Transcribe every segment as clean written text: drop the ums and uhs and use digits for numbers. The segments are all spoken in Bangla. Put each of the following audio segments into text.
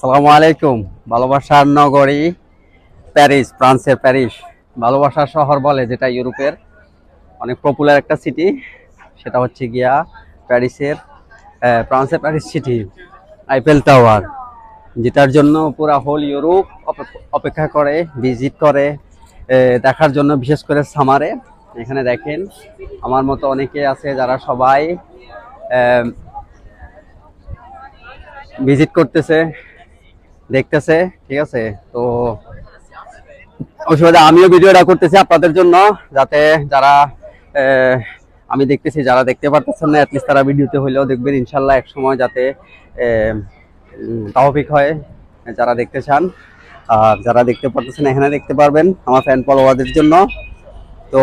আসসালামু আলাইকুম। ভালোবাসার নগরী প্যারিস, ফ্রান্সের প্যারিস ভালোবাসার শহর বলে, যেটা ইউরোপের অনেক পপুলার একটা সিটি। সেটা হচ্ছে গিয়া প্যারিসের ফ্রান্সের প্যারিস সিটি, আইফেল টাওয়ার, যেটার জন্য পুরা হোল ইউরোপ অপেক্ষা করে, ভিজিট করে দেখার জন্য, বিশেষ করে সামারে। এখানে দেখেন আমার মতো অনেকে আছে যারা সবাই ভিজিট করতেছে, দেখতেছে। ঠিক আছে, তো ওই সময় আমিও ভিডিওটা করতেছি আপনাদের জন্য, যাতে যারা আমি দেখতেছি যারা দেখতে পারতেছেন না, অ্যাটলিস্ট তারা ভিডিওতে হইলেও দেখবেন ইনশাল্লাহ এক সময়, যাতে তৌফিক হয় যারা দেখতে চান। আর যারা দেখতে পারতেছেন এখানে দেখতে পারবেন আমার ফ্যান ফলোয়ারদের জন্য। তো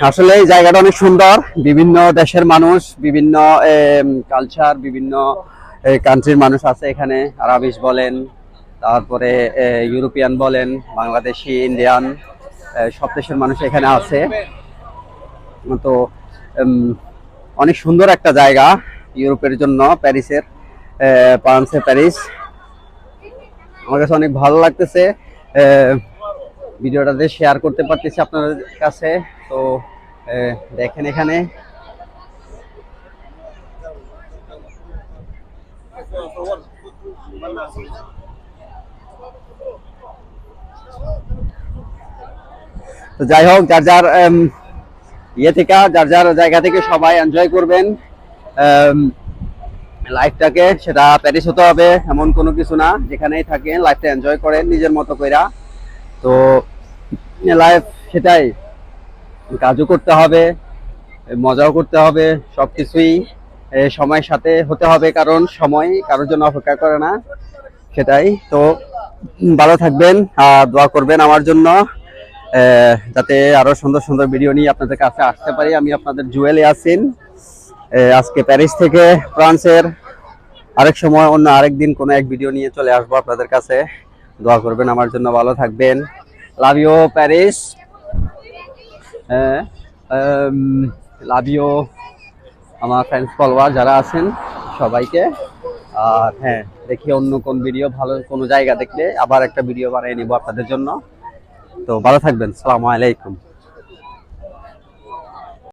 আসলে এই জায়গাটা অনেক সুন্দর, বিভিন্ন দেশের মানুষ, বিভিন্ন কালচার, বিভিন্ন কান্ট্রির মানুষ আছে এখানে। আরবিস বলেন, তারপরে ইউরোপিয়ান বলেন, বাংলাদেশি, ইন্ডিয়ান, সব দেশের মানুষ এখানে আছে। তো অনেক সুন্দর একটা জায়গা ইউরোপের জন্য, প্যারিসের, ফ্রান্সের প্যারিস। আমার কাছে অনেক ভালো লাগতেছে ভিডিওটাতে শেয়ার করতে পারতেছি আপনাদের কাছে। তো দেখেন এখানে তো যাই হোক, যার যার ইয়ে থেকে, যার যার জায়গা থেকে সবাই এনজয় করবেন লাইফটাকে। সেটা প্যারিস হতে হবে এমন কোনো কিছু না, যেখানেই থাকেন লাইফটা এনজয় করেন নিজের মতো কইরা। তো লাইফ সেটাই, কাজও করতে হবে, মজাও করতে হবে, সবকিছুই সময়ের সাথে হতে হবে, কারণ সময় কারোর জন্য অপেক্ষা করে না। সেটাই তো, ভালো থাকবেন আর দোয়া করবেন আমার জন্য, যাতে আরো সুন্দর সুন্দর ভিডিও নিয়ে আপনাদের কাছে আসতে পারি। আমি আপনাদের জুয়েল ইয়াসিন, আজকে প্যারিস থেকে ফ্রান্সের। আরেক সময় অন্য আরেক দিন কোনো এক ভিডিও নিয়ে চলে আসবো আপনাদের কাছে। দোয়া করবেন আমার জন্য, ভালো থাকবেন। Love you Paris, love you আমার ফ্রেন্ডস ফলোয়ার যারা আছেন সবাইকে। আর হ্যাঁ, দেখি অন্য কোন ভিডিও, ভালো কোনো জায়গা দেখলে আবার একটা ভিডিও বানিয়ে নিব আপনাদের জন্য। তো ভালো থাকবেন, সালামু আলাইকুম।